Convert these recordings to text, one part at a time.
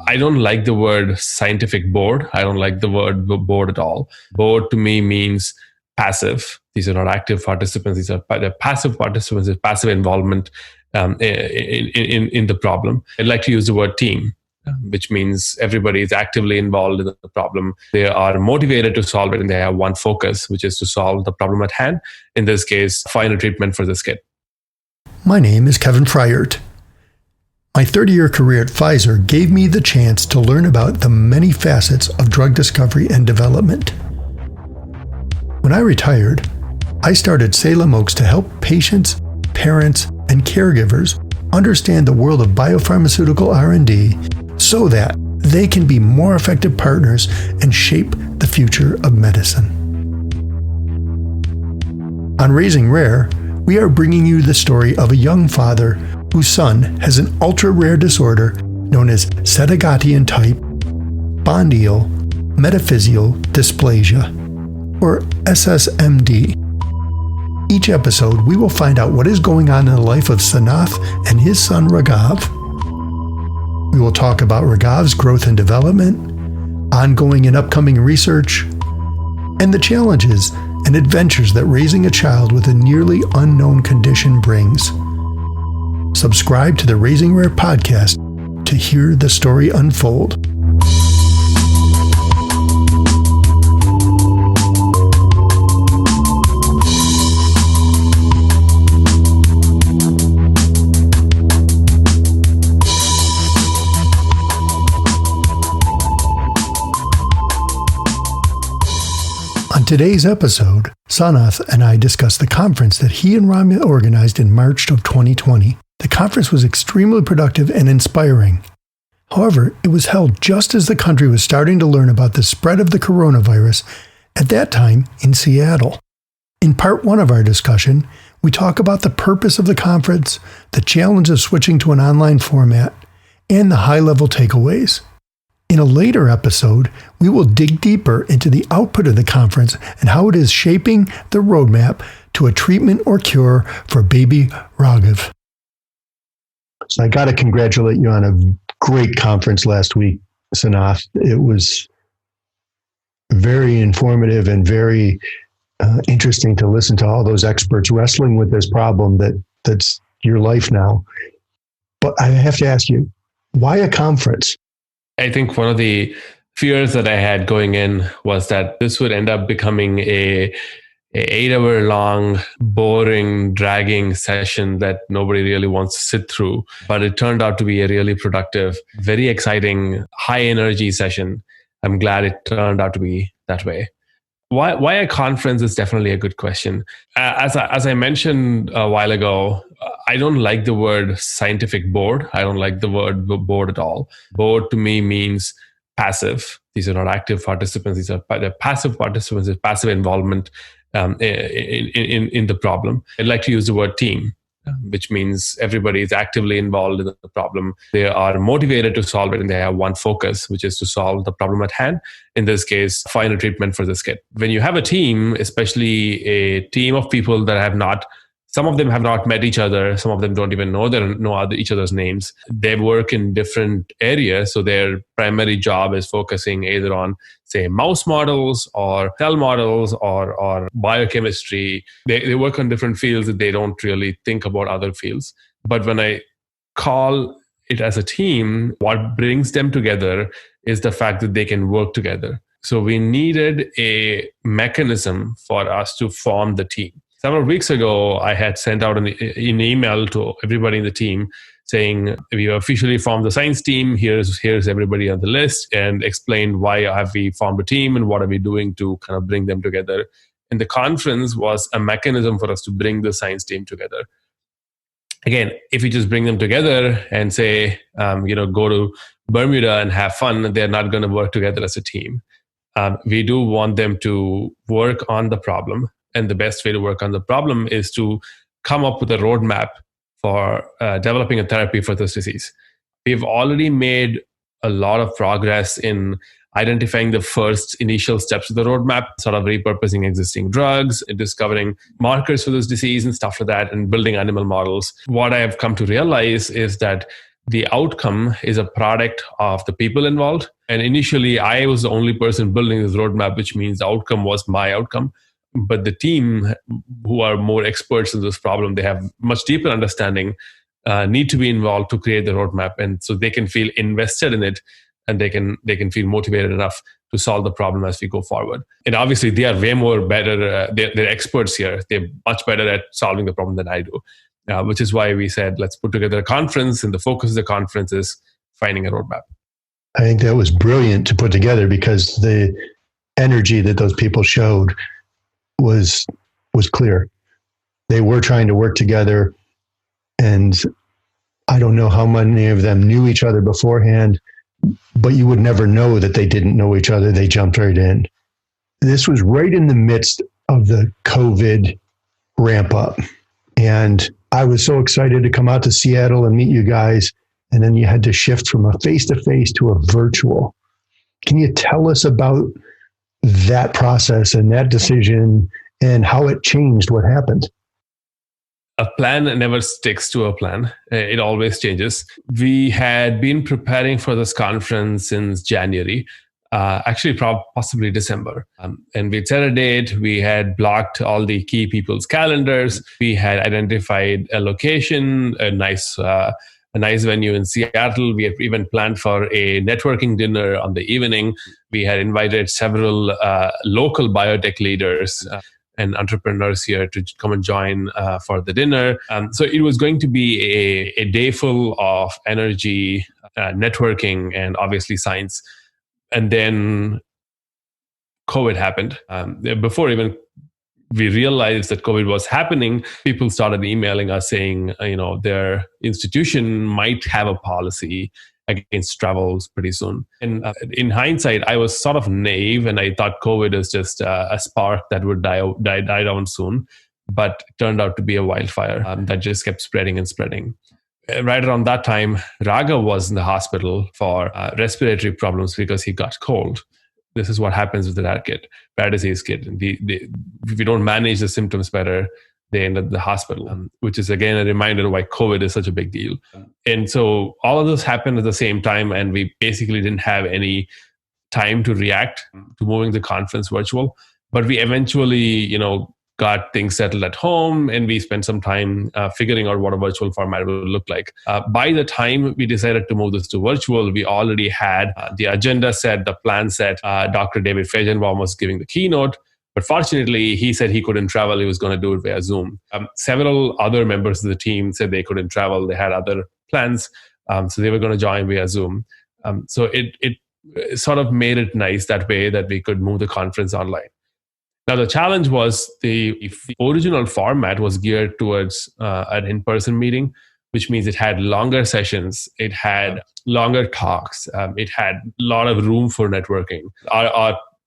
I don't like the word scientific board. I don't like the word board at all. Board to me means passive. These are not active participants. They're passive participants. It's passive involvement in the problem. I'd like to use the word team, which means everybody is actively involved in the problem. They are motivated to solve it, and they have one focus, which is to solve the problem at hand. In this case, find a treatment for this kid. My name is Kevin Fryert. My 30-year career at Pfizer gave me the chance to learn about the many facets of drug discovery and development. When I retired, I started Salem Oaks to help patients, parents, and caregivers understand the world of biopharmaceutical R&D so that they can be more effective partners and shape the future of medicine. On Raising Rare, we are bringing you the story of a young father whose son has an ultra-rare disorder known as Sedagatian type spondyl metaphyseal dysplasia, or SSMD. Each episode, we will find out what is going on in the life of Sanath and his son Raghav. We will talk about Raghav's growth and development, ongoing and upcoming research, and the challenges and adventures that raising a child with a nearly unknown condition brings. Subscribe to the Raising Rare podcast to hear the story unfold. On today's episode, Sanath and I discuss the conference that he and Ramya organized in March of 2020. The conference was extremely productive and inspiring. However, it was held just as the country was starting to learn about the spread of the coronavirus, at that time in Seattle. In part one of our discussion, we talk about the purpose of the conference, the challenge of switching to an online format, and the high-level takeaways. In a later episode, we will dig deeper into the output of the conference and how it is shaping the roadmap to a treatment or cure for baby Raghav. So I got to congratulate you on a great conference last week, Sanath. It was very informative and very interesting to listen to all those experts wrestling with this problem that's your life now. But I have to ask you, why a conference? I think one of the fears that I had going in was that this would end up becoming a 8-hour long, boring, dragging session that nobody really wants to sit through. But it turned out to be a really productive, very exciting, high energy session. I'm glad it turned out to be that way. Why a conference is definitely a good question. As I mentioned a while ago, I don't like the word scientific board. I don't like the word board at all. Board to me means passive. These are not active participants. They're passive participants. It's passive involvement in the problem. I'd like to use the word team, which means everybody is actively involved in the problem. They are motivated to solve it, and they have one focus, which is to solve the problem at hand. In this case, find a treatment for this kid. When you have a team, especially a team of people that some of them have not met each other. Some of them don't even know each other's names. They work in different areas. So their primary job is focusing either on, say, mouse models or cell models or biochemistry. They work on different fields that they don't really think about other fields. But when I call it as a team, what brings them together is the fact that they can work together. So we needed a mechanism for us to form the team. Several weeks ago, I had sent out an email to everybody in the team saying, we have officially formed the science team. Here's everybody on the list, and explained why have we formed a team and what are we doing to kind of bring them together. And the conference was a mechanism for us to bring the science team together. Again, if you just bring them together and say, go to Bermuda and have fun, they're not going to work together as a team. We do want them to work on the problem. And the best way to work on the problem is to come up with a roadmap for developing a therapy for this disease. We've already made a lot of progress in identifying the first initial steps of the roadmap, sort of repurposing existing drugs, discovering markers for this disease and stuff like that, and building animal models. What I have come to realize is that the outcome is a product of the people involved. And initially, I was the only person building this roadmap, which means the outcome was my outcome. But the team, who are more experts in this problem, they have much deeper understanding, need to be involved to create the roadmap, and so they can feel invested in it, and they can feel motivated enough to solve the problem as we go forward. And obviously, they are way more better. They're experts here. They're much better at solving the problem than I do, which is why we said, let's put together a conference, and the focus of the conference is finding a roadmap. I think that was brilliant to put together, because the energy that those people showed was clear. They were trying to work together, and I don't know how many of them knew each other beforehand, but you would never know that they didn't know each other. They jumped right in. This was right in the midst of the COVID ramp up. And I was so excited to come out to Seattle and meet you guys. And then you had to shift from a face-to-face to a virtual. Can you tell us about that process and that decision and how it changed what happened? A plan never sticks to a plan. It always changes. We had been preparing for this conference since January, actually possibly December. And we'd set a date. We had blocked all the key people's calendars. We had identified a location, a nice venue in Seattle. We had even planned for a networking dinner on the evening. We had invited several local biotech leaders and entrepreneurs here to come and join for the dinner. So it was going to be a day full of energy, networking, and obviously science. And then COVID happened. Before even we realized that COVID was happening, people started emailing us saying, their institution might have a policy against travels pretty soon. And in hindsight, I was sort of naive, and I thought COVID is just a spark that would die down soon. But it turned out to be a wildfire that just kept spreading and spreading. Right around that time, Raga was in the hospital for respiratory problems because he got cold. This is what happens with the rare disease kid. If we don't manage the symptoms better, they end up in the hospital, which is, again, a reminder why COVID is such a big deal. And so all of this happened at the same time, and we basically didn't have any time to react to moving the conference virtual. But we eventually, got things settled at home, and we spent some time figuring out what a virtual format will look like. By the time we decided to move this to virtual, we already had the agenda set, the plan set. Dr. David Feigenbaum was giving the keynote. But fortunately, he said he couldn't travel. He was going to do it via Zoom. Several other members of the team said they couldn't travel. They had other plans. So they were going to join via Zoom. So it sort of made it nice that way that we could move the conference online. Now, the challenge was the original format was geared towards an in-person meeting, which means it had longer sessions. It had longer talks. It had a lot of room for networking.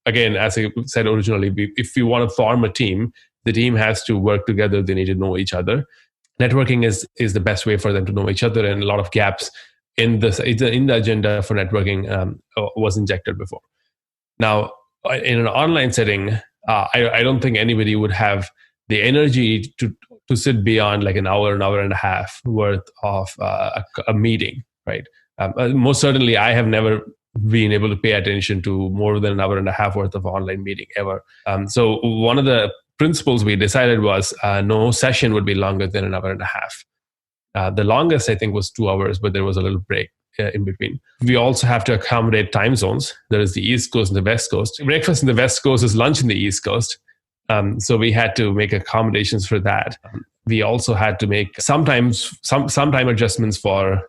Again, as I said originally, if you want to form a team, the team has to work together. They need to know each other. Networking is the best way for them to know each other, and a lot of gaps in the agenda for networking was injected before. Now, in an online setting, I don't think anybody would have the energy to sit beyond like an hour and a half worth of a meeting, right? Most certainly, I have never been able to pay attention to more than an hour and a half worth of online meeting ever. So one of the principles we decided was no session would be longer than an hour and a half. The longest, I think, was 2 hours, but there was a little break in between. We also have to accommodate time zones. There is the East Coast and the West Coast. Breakfast in the West Coast is lunch in the East Coast. So we had to make accommodations for that. We also had to make sometimes some time adjustments for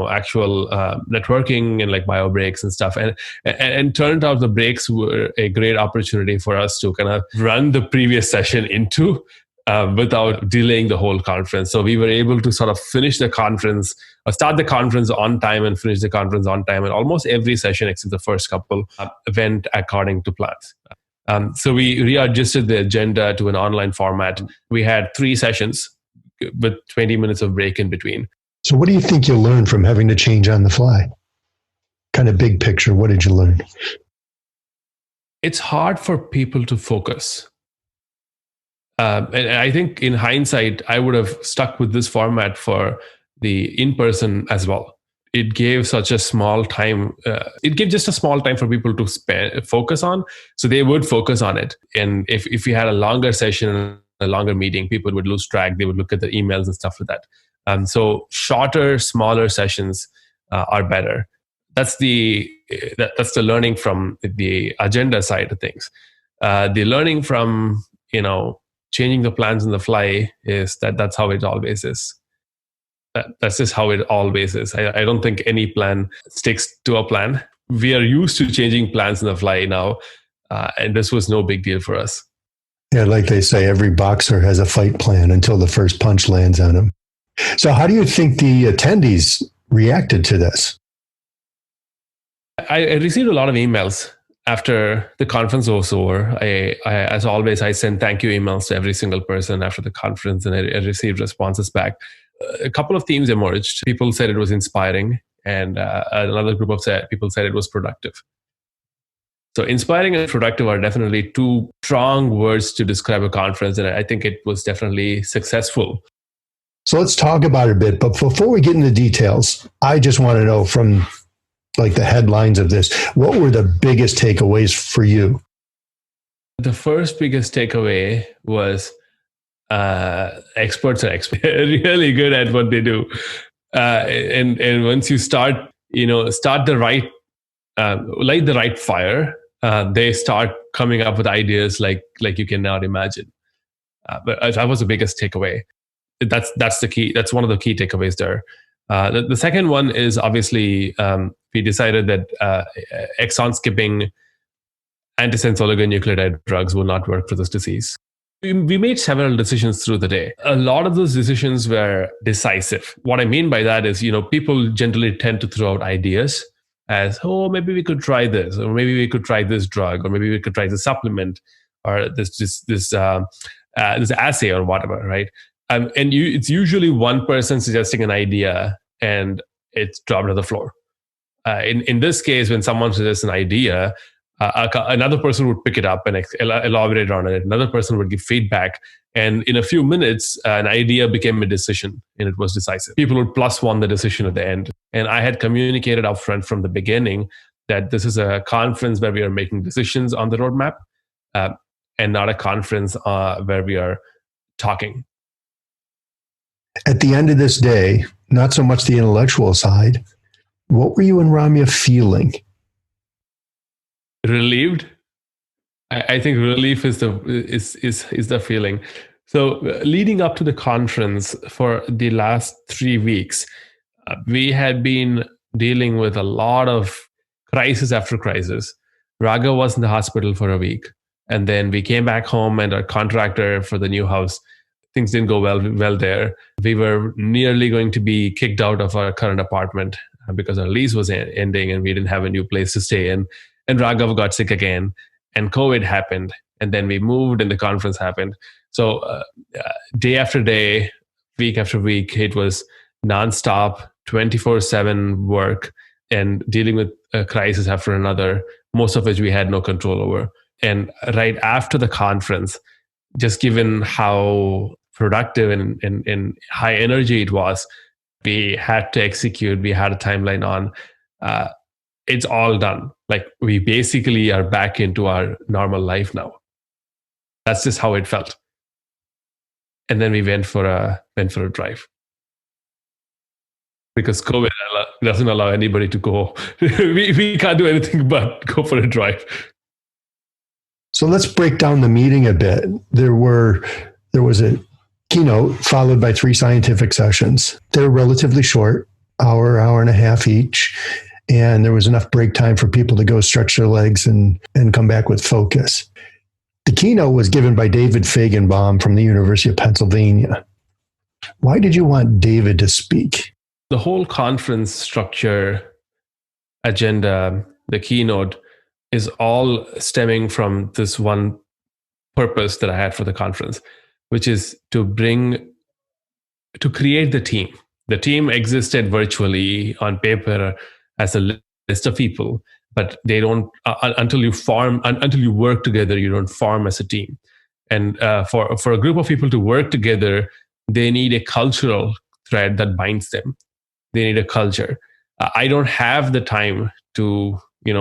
actual networking and like bio breaks and stuff. And turned out the breaks were a great opportunity for us to kind of run the previous session into without delaying the whole conference. So we were able to sort of finish the conference, or start the conference on time and finish the conference on time. And almost every session, except the first couple, went according to plans. So we readjusted the agenda to an online format. We had 3 sessions with 20 minutes of break in between. So what do you think you learned from having to change on the fly? Kind of big picture, what did you learn? It's hard for people to focus. And I think in hindsight, I would have stuck with this format for the in-person as well. it gave such a small time. It gave just a small time for people to focus on. So they would focus on it. And if you had a longer session, a longer meeting, people would lose track. They would look at the emails and stuff like that. So shorter, smaller sessions are better. That's the learning from the agenda side of things. The learning from changing the plans on the fly is that's how it always is. That's just how it always is. I don't think any plan sticks to a plan. We are used to changing plans on the fly now, and this was no big deal for us. Yeah, like they say, every boxer has a fight plan until the first punch lands on him. So how do you think the attendees reacted to this? I received a lot of emails after the conference was over. As always, I sent thank you emails to every single person after the conference, and I received responses back. A couple of themes emerged. People said it was inspiring, and another group of people said it was productive. So inspiring and productive are definitely two strong words to describe a conference, and I think it was definitely successful. So let's talk about it a bit. But before we get into details, I just want to know from like the headlines of this, what were the biggest takeaways for you? The first biggest takeaway was experts are really good at what they do, and once you start the right light the right fire, they start coming up with ideas like you cannot imagine. But that was the biggest takeaway. That's the key. That's one of the key takeaways there. The second one is obviously we decided that exon skipping antisense oligonucleotide drugs will not work for this disease. We made several decisions through the day. A lot of those decisions were decisive. What I mean by that is, people generally tend to throw out ideas as, oh, maybe we could try this, or maybe we could try this drug, or maybe we could try this supplement, or this assay, or whatever, right? It's usually one person suggesting an idea, and it's dropped to the floor. In this case, when someone suggests an idea, another person would pick it up and elaborate on it. Another person would give feedback. And in a few minutes, an idea became a decision, and it was decisive. People would +1 the decision at the end. And I had communicated upfront from the beginning that this is a conference where we are making decisions on the roadmap, and not a conference where we are talking. At the end of this day, not so much the intellectual side, what were you and Ramya feeling? Relieved. I think relief is the feeling. So leading up to the conference for the last 3 weeks, we had been dealing with a lot of crisis after crisis. Raga was in the hospital for a week, and then we came back home, and our contractor for the new house, things didn't go well there. We were nearly going to be kicked out of our current apartment because our lease was ending, and we didn't have a new place to stay in. And Raghav got sick again, and COVID happened, and then we moved, and the conference happened. So day after day, week after week, it was nonstop, 24/7 work, and dealing with a crisis after another, most of which we had no control over. And right after the conference, just given how productive and high energy it was, we had to execute. We had a timeline on. It's all done. Like, we basically are back into our normal life now. That's just how it felt. And then we went for a drive, because COVID doesn't allow anybody to go. we can't do anything but go for a drive. So let's break down the meeting a bit. There was a keynote followed by 3 scientific sessions. They were relatively short, hour and a half each. And there was enough break time for people to go stretch their legs and come back with focus. The keynote was given by David Feigenbaum from the University of Pennsylvania. Why did you want David to speak? The whole conference structure, agenda, the keynote is all stemming from this one purpose that I had for the conference, which is to create the team. The team existed virtually on paper as a list of people, but they don't until you work together, you don't form as a team. And for a group of people to work together, they need a cultural thread that binds them. They need a culture. I don't have the time to,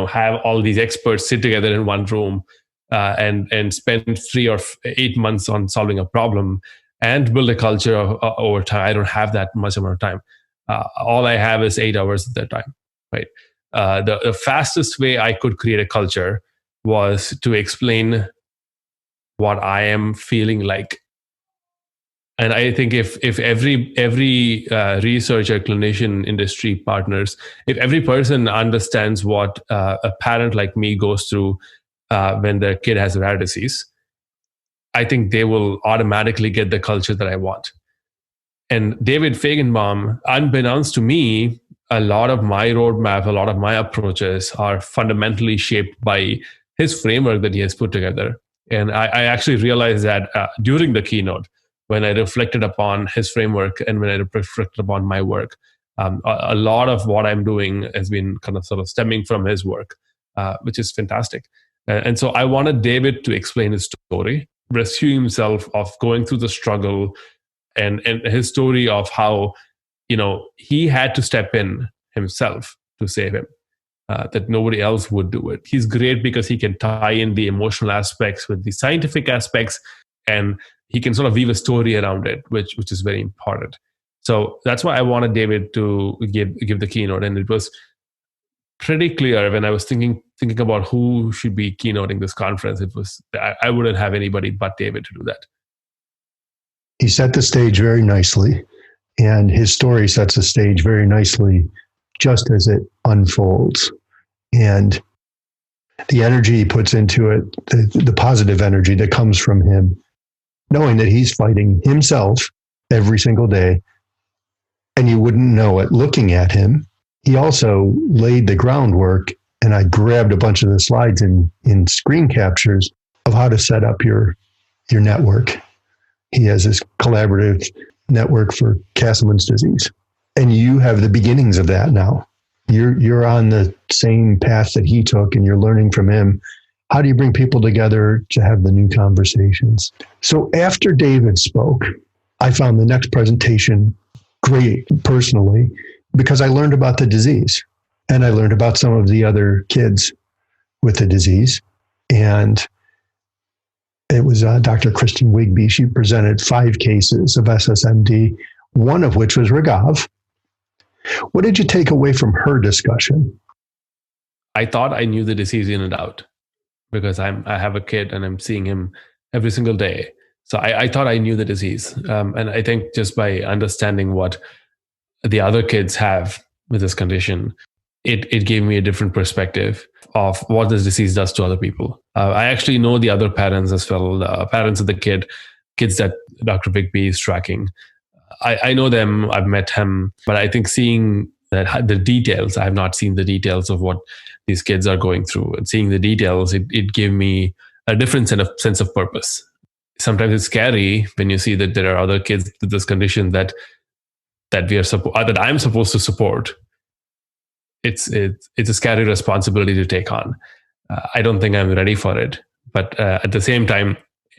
have all these experts sit together in one room and spend 3 or 8 months on solving a problem and build a culture over time. I don't have that much amount of time. All I have is 8 hours at that time, right? The fastest way I could create a culture was to explain what I am feeling like. And I think if every researcher, clinician, industry partners, if every person understands what a parent like me goes through when their kid has a rare disease, I think they will automatically get the culture that I want. And David Feigenbaum, unbeknownst to me, a lot of my roadmap, a lot of my approaches are fundamentally shaped by his framework that he has put together. And I actually realized that during the keynote, when I reflected upon his framework and when I reflected upon my work, a lot of what I'm doing has been kind of sort of stemming from his work, which is fantastic. And so I wanted David to explain his story, rescue himself of going through the struggle, and his story of how, he had to step in himself to save him, that nobody else would do it. He's great because he can tie in the emotional aspects with the scientific aspects, and he can sort of weave a story around it, which is very important. So that's why I wanted David to give the keynote. And it was pretty clear when I was thinking about who should be keynoting this conference. It was I wouldn't have anybody but David to do that. He set the stage very nicely, and his story sets the stage very nicely just as it unfolds. And the energy he puts into it, the positive energy that comes from him, knowing that he's fighting himself every single day, and you wouldn't know it looking at him. He also laid the groundwork, and I grabbed a bunch of the slides in screen captures of how to set up your network. He has this collaborative network for Castleman's disease, and you have the beginnings of that now. You're on the same path that he took, and you're learning from him. How do you bring people together to have the new conversations? So after David spoke, I found the next presentation great personally, because I learned about the disease, and I learned about some of the other kids with the disease. And it was Dr. Kristen Wigby. She presented 5 cases of SSMD, one of which was Ragav. What did you take away from her discussion? I thought I knew the disease in and out because I have a kid and I'm seeing him every single day. So I thought I knew the disease. And I think just by understanding what the other kids have with this condition, it gave me a different perspective of what this disease does to other people. I actually know the other parents as well, parents of the kids that Dr. Bigby is tracking. I know them, I've met him, but I think seeing that the details, I have not seen the details of what these kids are going through, and seeing the details, it gave me a different sense of purpose. Sometimes it's scary when you see that there are other kids with this condition that that I'm supposed to support. It's a scary responsibility to take on. I don't think I'm ready for it, but at the same time,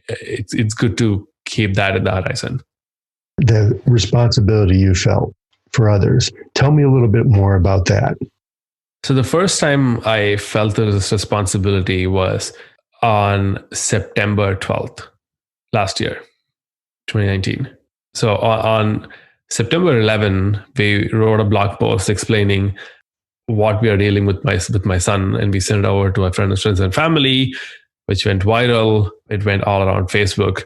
it's good to keep that at the horizon. The responsibility you felt for others. Tell me a little bit more about that. So the first time I felt this responsibility was on September 12th, last year, 2019. So on September 11, we wrote a blog post explaining what we are dealing with my son, and we sent it over to our friends and family, which went viral. It went all around Facebook.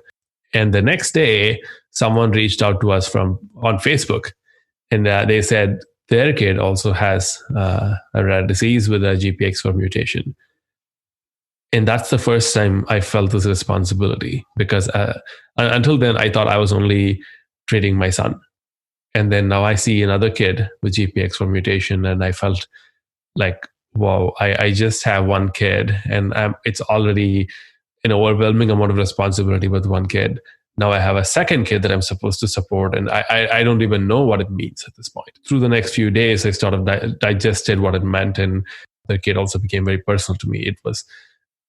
And the next day, someone reached out to us on Facebook, and they said their kid also has a rare disease with a GPX4 mutation. And that's the first time I felt this responsibility, because until then, I thought I was only treating my son. And then now I see another kid with GPX4 mutation, and I felt like, wow, I just have one kid, and it's already an overwhelming amount of responsibility with one kid. Now I have a second kid that I'm supposed to support, and I don't even know what it means at this point. Through the next few days, I sort of digested what it meant, and the kid also became very personal to me. It was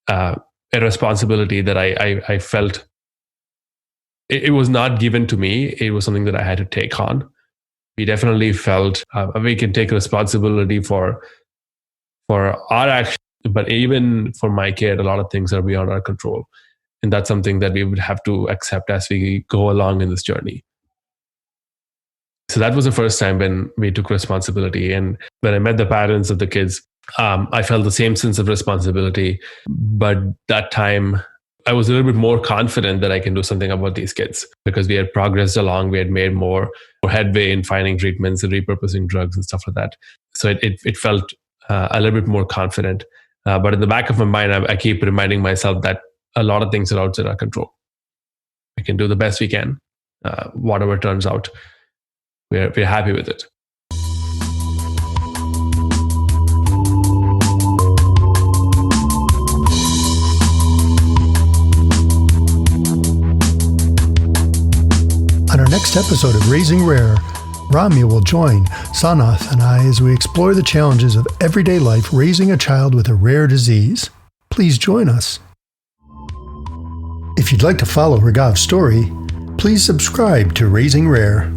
a responsibility that I felt it was not given to me. It was something that I had to take on. we definitely felt we can take responsibility for our actions, but even for my kid, a lot of things are beyond our control. And that's something that we would have to accept as we go along in this journey. So that was the first time when we took responsibility. And when I met the parents of the kids, I felt the same sense of responsibility. But that time, I was a little bit more confident that I can do something about these kids because we had progressed along. We had made more headway in finding treatments and repurposing drugs and stuff like that. So it felt a little bit more confident. But in the back of my mind, I keep reminding myself that a lot of things are outside our control. We can do the best we can. Whatever turns out, we're happy with it. On our next episode of Raising Rare, Ramya will join Sanath and I as we explore the challenges of everyday life raising a child with a rare disease. Please join us. If you'd like to follow Raghav's story, please subscribe to Raising Rare.